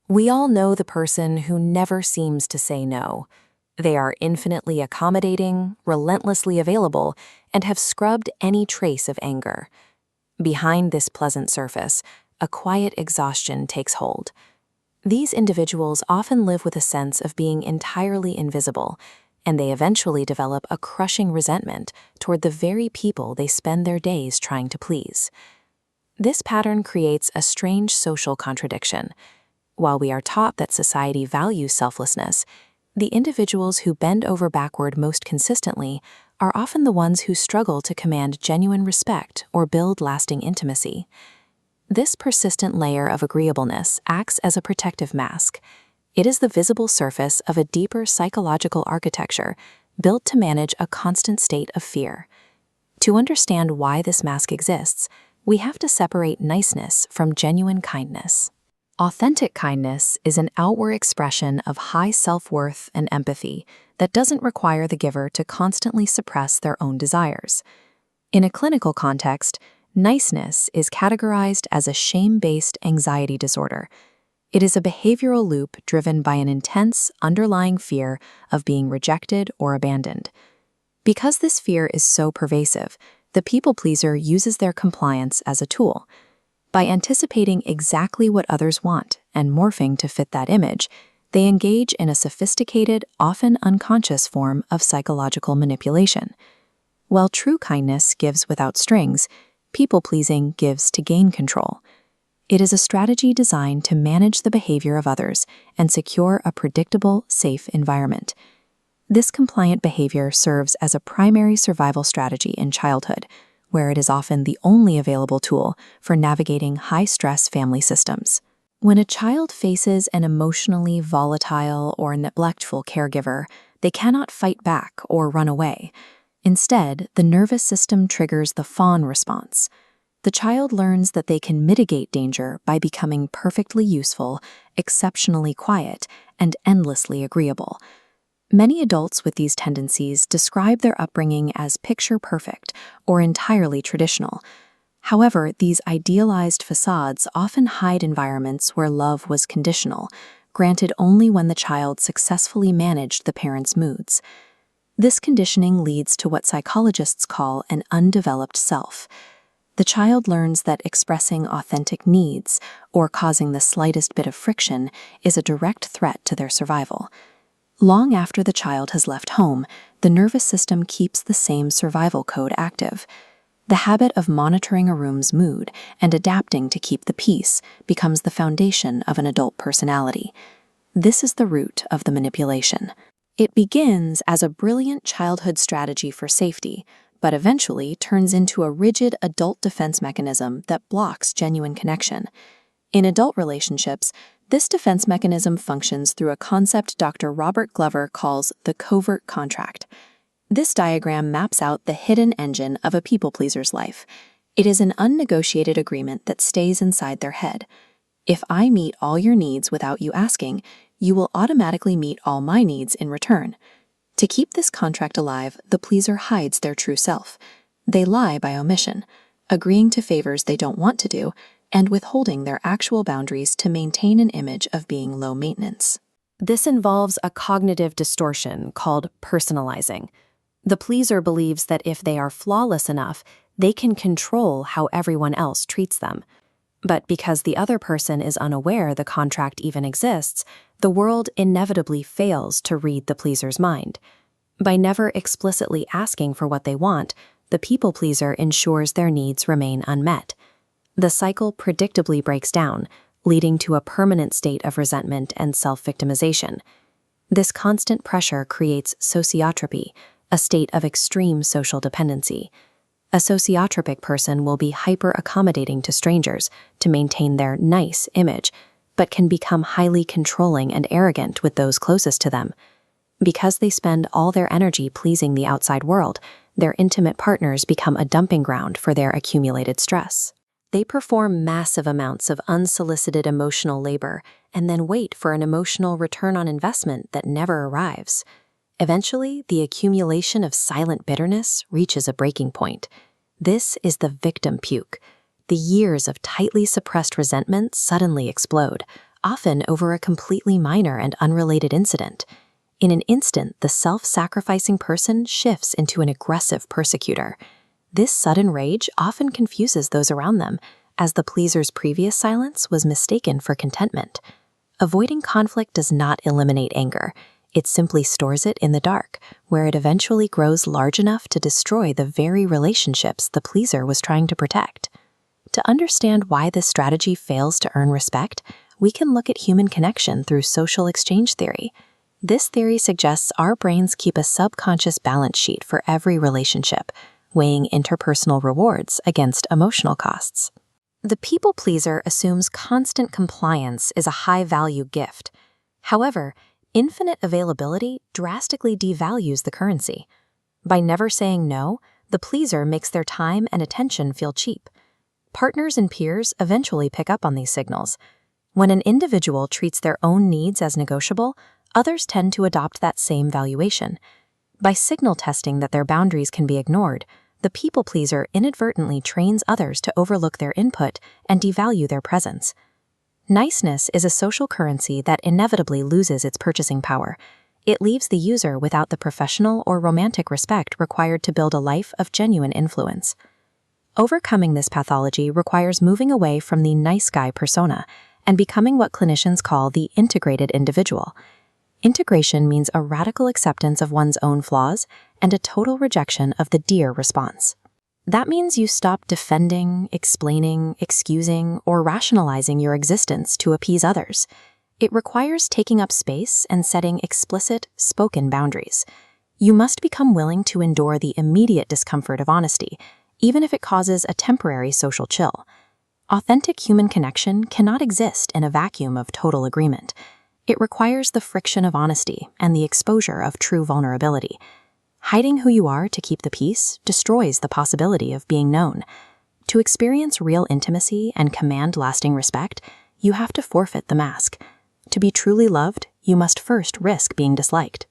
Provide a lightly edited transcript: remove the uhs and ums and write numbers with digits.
We all know the person who never seems to say no. They are infinitely accommodating, relentlessly available, and have scrubbed any trace of anger. Behind this pleasant surface, a quiet exhaustion takes hold. These individuals often live with a sense of being entirely invisible, and they eventually develop a crushing resentment toward the very people they spend their days trying to please. This pattern creates a strange social contradiction. While we are taught that society values selflessness, the individuals who bend over backward most consistently are often the ones who struggle to command genuine respect or build lasting intimacy. This persistent layer of agreeableness acts as a protective mask. It is the visible surface of a deeper psychological architecture built to manage a constant state of fear. To understand why this mask exists, we have to separate niceness from genuine kindness. Authentic kindness is an outward expression of high self-worth and empathy that doesn't require the giver to constantly suppress their own desires. In a clinical context, niceness is categorized as a shame-based anxiety disorder. It is a behavioral loop driven by an intense, underlying fear of being rejected or abandoned. Because this fear is so pervasive, the people pleaser uses their compliance as a tool. By anticipating exactly what others want and morphing to fit that image, they engage in a sophisticated, often unconscious form of psychological manipulation. While true kindness gives without strings, people-pleasing gives to gain control. It is a strategy designed to manage the behavior of others and secure a predictable, safe environment. This compliant behavior serves as a primary survival strategy in childhood, where it is often the only available tool for navigating high-stress family systems. When a child faces an emotionally volatile or neglectful caregiver, they cannot fight back or run away. Instead, the nervous system triggers the fawn response. The child learns that they can mitigate danger by becoming perfectly useful, exceptionally quiet, and endlessly agreeable. Many adults with these tendencies describe their upbringing as picture-perfect or entirely traditional. However, these idealized facades often hide environments where love was conditional, granted only when the child successfully managed the parents' moods. This conditioning leads to what psychologists call an undeveloped self. The child learns that expressing authentic needs or causing the slightest bit of friction is a direct threat to their survival. Long after the child has left home, the nervous system keeps the same survival code active. The habit of monitoring a room's mood and adapting to keep the peace becomes the foundation of an adult personality. This is the root of the manipulation. It begins as a brilliant childhood strategy for safety, but eventually turns into a rigid adult defense mechanism that blocks genuine connection. In adult relationships, this defense mechanism functions through a concept Dr. Robert Glover calls the covert contract. This diagram maps out the hidden engine of a people-pleaser's life. It is an unnegotiated agreement that stays inside their head. If I meet all your needs without you asking, you will automatically meet all my needs in return. To keep this contract alive, the pleaser hides their true self. They lie by omission, agreeing to favors they don't want to do, and withholding their actual boundaries to maintain an image of being low maintenance. This involves a cognitive distortion called personalizing. The pleaser believes that if they are flawless enough, they can control how everyone else treats them. But because the other person is unaware the contract even exists, the world inevitably fails to read the pleaser's mind. By never explicitly asking for what they want, the people pleaser ensures their needs remain unmet. The cycle predictably breaks down, leading to a permanent state of resentment and self-victimization. This constant pressure creates sociotropy, a state of extreme social dependency. A sociotropic person will be hyper-accommodating to strangers to maintain their nice image, but can become highly controlling and arrogant with those closest to them. Because they spend all their energy pleasing the outside world, their intimate partners become a dumping ground for their accumulated stress. They perform massive amounts of unsolicited emotional labor and then wait for an emotional return on investment that never arrives. Eventually, the accumulation of silent bitterness reaches a breaking point. This is the victim puke. The years of tightly suppressed resentment suddenly explode, often over a completely minor and unrelated incident. In an instant, the self-sacrificing person shifts into an aggressive persecutor. This sudden rage often confuses those around them, as the pleaser's previous silence was mistaken for contentment. Avoiding conflict does not eliminate anger. It simply stores it in the dark, where it eventually grows large enough to destroy the very relationships the pleaser was trying to protect. To understand why this strategy fails to earn respect, we can look at human connection through social exchange theory. This theory suggests our brains keep a subconscious balance sheet for every relationship, weighing interpersonal rewards against emotional costs. The people pleaser assumes constant compliance is a high-value gift. However, infinite availability drastically devalues the currency. By never saying no, the pleaser makes their time and attention feel cheap. Partners and peers eventually pick up on these signals. When an individual treats their own needs as negotiable, others tend to adopt that same valuation. By signal testing that their boundaries can be ignored, the people pleaser inadvertently trains others to overlook their input and devalue their presence. Niceness is a social currency that inevitably loses its purchasing power. It leaves the user without the professional or romantic respect required to build a life of genuine influence. Overcoming this pathology requires moving away from the nice guy persona and becoming what clinicians call the integrated individual. Integration means a radical acceptance of one's own flaws and a total rejection of the dear response. That means you stop defending, explaining, excusing, or rationalizing your existence to appease others. It requires taking up space and setting explicit, spoken boundaries. You must become willing to endure the immediate discomfort of honesty, even if it causes a temporary social chill. Authentic human connection cannot exist in a vacuum of total agreement. It requires the friction of honesty and the exposure of true vulnerability. Hiding who you are to keep the peace destroys the possibility of being known. To experience real intimacy and command lasting respect, you have to forfeit the mask. To be truly loved, you must first risk being disliked.